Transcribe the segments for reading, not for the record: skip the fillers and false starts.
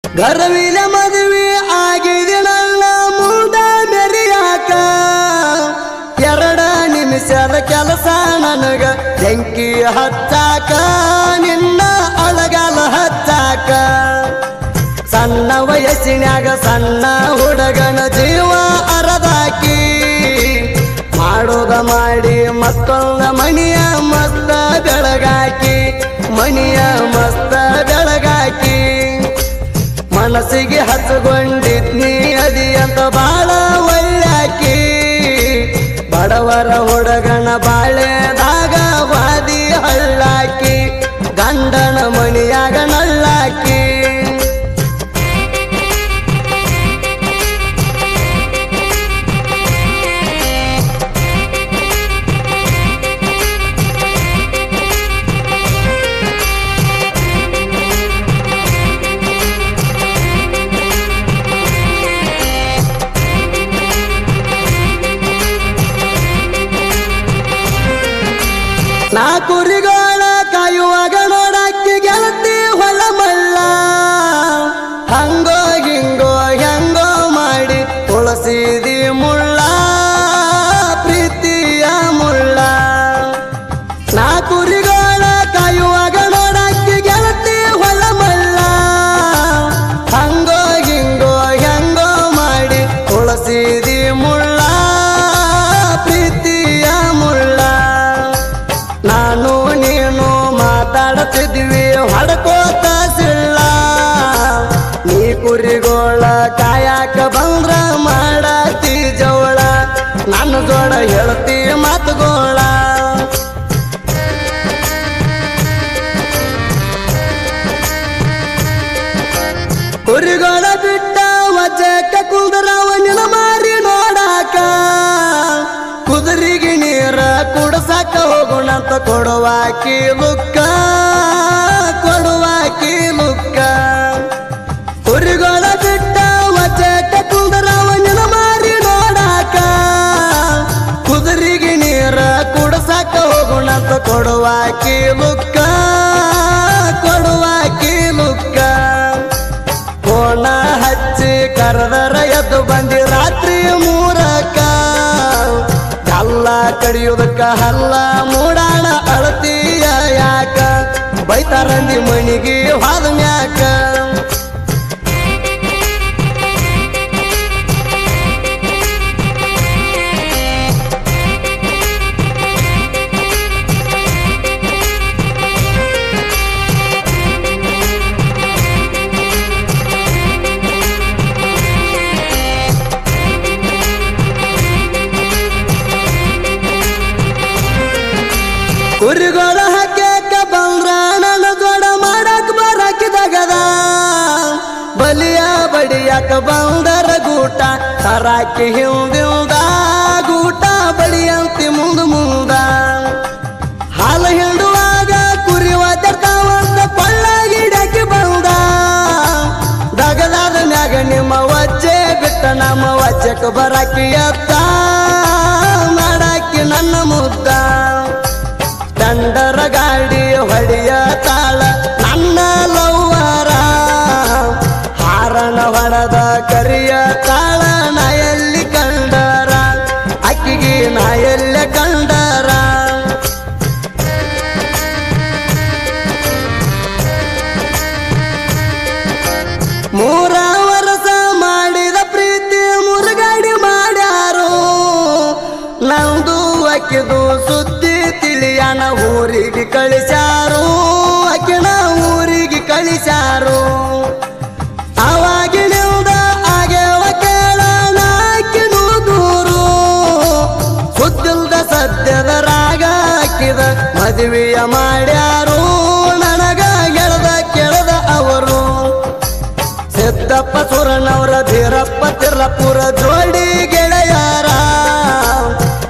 ಗರವಿಲ ಮದುವೆ ಆಗಿದೆ ನನ್ನ ಮುಂದ ಮೆರಿಯಾಕ 2 ನಿಮಿಷದ ಕೆಲಸ ನನಗ ಬೆಂಕಿ ಹಚ್ಚಾಕ ನಿನ್ನ ಅಳಗಾಲ ಹಚ್ಚಾಕ ಸಣ್ಣ ವಯಸ್ಸಿನ್ಯಾಗ ಸಣ್ಣ ಹುಡುಗನ ಜೀವ ಅರದಾಕಿ ಮಾಡೋದ ಮಾಡಿ ಮತ್ತೊಂದ ಮಣಿಯ ಮಸ್ತ ಬೆಳಗಾಕಿ ಮಣಿಯ ಮಸ್ತ ಬೆಳಗಾಕಿ ಮನಸ್ಸಿಗೆ ಹಚ್ಚಗೊಂಡಿದ್ನಿ ಅದಿ ಅಂತ ಬಾಳ ಒಳ್ಳ್ಯಾಕಿ ಬಡವರ ಹುಡುಗನ ಬಾಳೆದಾಗ ವಾದಿ ಹಳ್ಳಾಕಿ ಗಂಡನ ಮಣಿಯಾಗ ನಳ್ಳಾಕಿ ನಾ ಕುರಿಗೋಳ ಕಾಯುವಾಗ ನೋಡಕ್ಕಿ ಗೆಳತಿ ಹೊಲ ಮಲ್ಲ ಹಂಗೋ ಹಿಂಗೋ ಹೆಂಗೋ ಮಾಡಿ ತುಳಸಿದಿ ಮುಳ್ಳ ಪ್ರೀತಿಯ ಮುಳ್ಳ ನಾ ಕುರಿಗೋಳ ಕಾಯುವಾಗ ನೋಡಕ್ಕಿ ಗೆಳತಿ ಹೊಲ ಮಲ್ಲ ಹಂಗೋ ಹಿಂಗೋ ಹೆಂಗೋ ಮಾಡಿ ತುಳಸಿದಿ ಮುಳ್ಳ ಪ್ರೀತಿಯ ಮುಳ್ಳ ನಾನು ನೀನು ಮಾತಾಡುತ್ತಿದ್ವಿ ಹೊಡ್ಕೋತ ಸಿಳ್ಳ ನೀ ಕುರಿಗೋಳ ಕಾಯಕ ಬಂದ್ರ ಮಾಡತಿ ಜವಳ ನನ್ನ ಜೋಡ ಹೇಳ್ತಿ ಮಾತುಗೋಳ ಕುರಿಗೋಳ ಬಿಟ್ಟ ವಜಕ ಕುಂದರವ ನಿನ ಮಾರಿ ನೋಡಾಕ ಕುದುರೆಗೆ ನೀರ ಕುಡಸಾಕ ಹೋಗೋಣಂತ ಕೊಡುವಾಕಿ ಲುಕ್ಕ ಕುರಿಗೋಳ ಬಿಟ್ಟ ವಚಕ ಕುಂದರವ ನಿನ ಮಾರಿ ನೋಡಾಕ ಕುದುರೆಗೆ ನೀರ ಕುಡಸಾಕ ಹೋಗೋಣಂತ ಕೊಡುವಾಕಿ ಲುಕ್ಕ ಫೋನ ಹಚ್ಚಿ ಕರೆದರ ಎದ್ದು ಬಂದಿ ರಾತ್ರಿ 3ಕ್ಕ ಕಲ್ಲ ಕಡಿಯುವುದಕ್ಕ ಹಲ್ಲ ಮೂಡಾಣ ಅಳತೀಯ ಯಾಕ ಬೈತಾರಂದಿ ಮಣಿಗೆ ಹಾದ ಮ್ಯಾಕ ಕುರಿಗೋಳ ಹಾಕ್ಯಾಕ ಬಂದ್ರ ನನ್ನ ಜೋಡ ಮಾಡಕ್ ಬರಾಕಿದಾಗದ ಬಲಿಯ ಬಡಿಯಾಕ ಬಂದರ ಗೂಟ ತರಾಕಿ ಹಿಂದಿಂದ ಗೂಟ ಬಡಿಯಂತಿ ಮುಂದ ಹಾಲು ಹಿಂಡುವಾಗ ಕುರಿ ಒದರ್ತಾವಂತ ಕೊಳ್ಳಾಗಿಡಕ್ಕೆ ಬಂದ ದಗದಾದ ಮ್ಯಾಗ ನಿಮ್ಮ ವಜ್ಜೆ ಬಿಟ್ಟ ನಮ್ಮ ವಜ್ಜಕ್ಕೆ ಬರಾಕಿ ಎತ್ತ ಮಾಡಾಕಿ ನನ್ನ ಮುದ್ದ ದಂಡರ ಗಾಡಿ ಹೊಡೆಯ ತಾಳ ನನ್ನ ಲವ್ವರ ಹಾರನ ಹೊಡೆದ ಕರಿಯ ತಾಳ ನಾ ಎಲ್ಲಿ ಕಂಡರ ಅಕ್ಕಿಗೆ ನಾ ಎಲ್ಲಿ ಕಂಡರ ಮೂರ ವರ್ಷ ಮಾಡಿದ ಪ್ರೀತಿ ಮುರುಗಾಡಿ ಮಾಡ್ಯಾರು ನಂದು ಅಕ್ಕಿದು ಸುದ್ದಿ ತಿಳಿಯನ ಊರಿಗೆ ಕಳಿಸ್ಯಾರು ಅಕ್ಕಿನ ಊರಿಗೆ ಕಳಿಸ್ಯಾರು ಅವಾಗಿನಿಂದ ಆಗ್ಯವ ಕೇಳನ ಅಕ್ಕಿನೂ ದೂರು ಸುದ್ದಿಲ್ದ ಸದ್ಯದ ರಾಗ ಅಕ್ಕಿದ ಮದುವೆಯ ಮಾಡ್ಯಾರು ನನಗ ಕೇಳದ ಅವರು ಸಿದ್ದಪ್ಪ ಸುರನವರ ಧೀರಪ್ಪ ತಿರ್ಲಪುರ ಜೋಡಿ ಗೆಳೆಯರ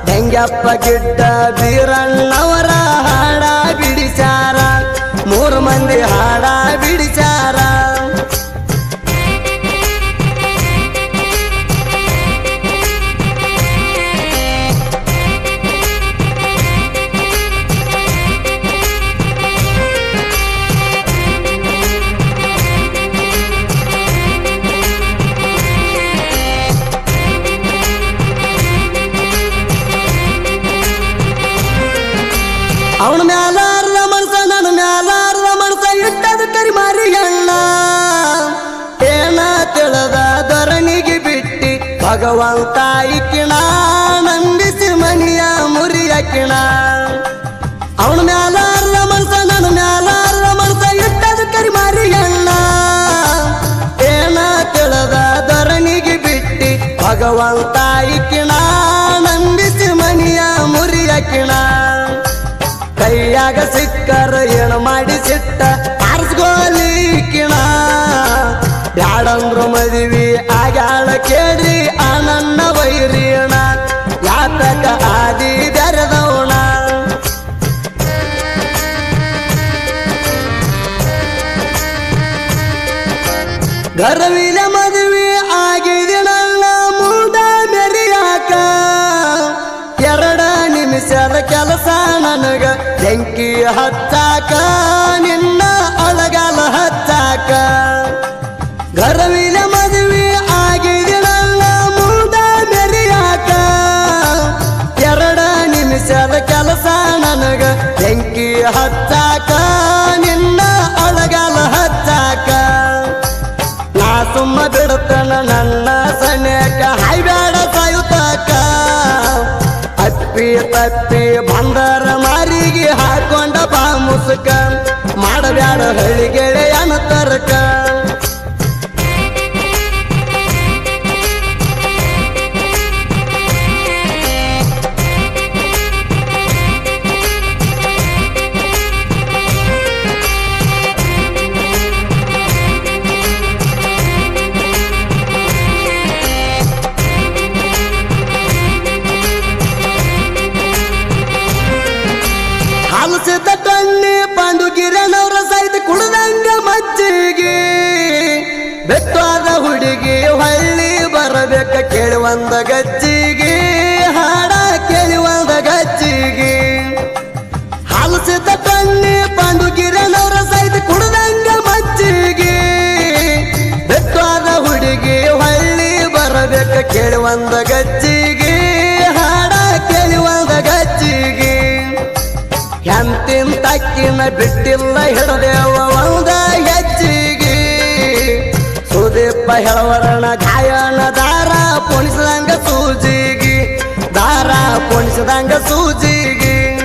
ಹೆಂಗಪ್ಪ ಗಿಡ್ಡ ಬೀರಣ್ಣವರ ಹಾಡ ಬಿಡಿಸಾರ 3 ಮಂದಿ ಹಾಡ ಬಿಡಿಸಾರ ಅವನ ಮ್ಯಾಲಾರದ ಮನಸ ನನ್ನ ಮ್ಯಾಲಾರದ ಮನಸ ಇಟ್ಟದ ಕರಿ ಮಾರಿ ಅಣ್ಣ ಏನ ತಿಳಿದ ಧರಣಿಗೆ ಬಿಟ್ಟಿ ಭಗವಂತ ಇಕ್ಕಿಣ ನಂಬಿಸಿ ಮನಿಯ ಮುರಿಯಕಿಣ ಅವನ ಮ್ಯಾಲಾರದ ಮನಸ ನನ್ನ ಮ್ಯಾಲಾರದ ಮನಸ ಇಟ್ಟದ ಕರಿ ಮಾರಿ ಅಣ್ಣ ಏನ ತಿಳಿದ ಧರಣಿಗೆ ಬಿಟ್ಟಿ ಭಗವಂತ ಇಕ್ಕಿಣ ನಂಬಿಸಿ ಮನಿಯ ಮುರಿಯಕಿಣ ಕೈಯಾಗ ಸಿಕ್ಕರ ಏನು ಮಾಡಿ ಸಿಟ್ಟ ಆರಿಸ್ಗೋಲಿಕ್ಕಿಣ ಬ್ಯಾಡಂದ್ರು ಮದುವೆ ಆಗ್ಯಾಳ ಕೇಳ್ರಿ ಆ ನನ್ನ ವೈರಿಯಣ ಯಾತಕ ಆದಿ ಬೆರೆದವಣ ಗರ್ವಿಲ ಮದುವೆ ಆಗಿದೆ ನನ್ನ ಮುಂದ ಮೆರಿಯಾಕ 2 ನಿಮಿಷದ ಕೆಲಸ ನನಗ ಬೆಂಕಿ ಹಚ್ಚಾಕ ನಿನ್ನ ಅಳಗಾಲ ಹಚ್ಚಾಕ ಗರ್ವಿಲ ಮದುವೆ ಆಗಿದೆ ನನ್ನ ಮುಂದ ಮೆರಿಯಾಕ 2 ನಿಮಿಷದ ಕೆಲಸ ನನಗ ಬೆಂಕಿ ಹಚ್ಚಾಕ ನಿನ್ನ ಅಳಗಾಲ ಹಚ್ಚಾಕ ನಾ ಸುಮ್ಮ ಬಿಡುತ್ತನ ನನ್ನ ಸನ್ಯಾಕ ಹಾಯ್ಬೇಡ ಸಾಯುತ್ತಾಕ ಅಪ್ಪಿ ತಪ್ಪಿ ಬಂದರ ಮಾರಿಗೆ ಹಾಕೊಂಡ ಬಾ ಮುಸುಕ ಮಾಡಬ್ಯಾಡ ಹಳ್ಳಿಗೆಳೆಯನ ತರಕ ಹಲಸಿದ ಕಣ್ಣಿ ಪಾಂಡುಗಿರನವರ ಸಹಿತ ಕುಳದಂಗ ಮಜ್ಜಿಗೆ ಬೆಟ್ಟಾದ ಹುಡುಗಿ ಹಳ್ಳಿ ಬರಬೇಕ ಕೇಳುವಂದ ಗಜ್ಜಿಗೆ ಹಾಡ ಕೇಳುವಂದ ಗಜ್ಜಿಗೆ ಹಲಸಿದ ಕಣ್ಣಿ ಪಾಂಡುಗಿರನವರ ಸಹಿತ ಕುಳದಂಗ ಮಜ್ಜಿಗೆ ಬೆಟ್ಟಾದ ಹುಡುಗಿ ಹಳ್ಳಿ ಬರಬೇಕ ಕೇಳುವಂದ ಗಜ್ಜಿಗೆ ಹಾಡ ಕೇಳುವಂದ ಗಜ್ಜಿಗೆ ಎಂತಿನ ತಕ್ಕಿನ ಬಿಟ್ಟಿಲ್ಲ ಹಿಡದೇವ ಒಂದ ಹೆಜ್ಜಿಗೆ ಸುದೀಪ ಹೇಳವರಣ ಗಾಯನ ದಾರ ಪೊಣಿಸಿದಂಗ ಸೂಜಿಗೆ ದಾರ ಪೊಣಿಸಿದಂಗ ಸೂಜಿಗೆ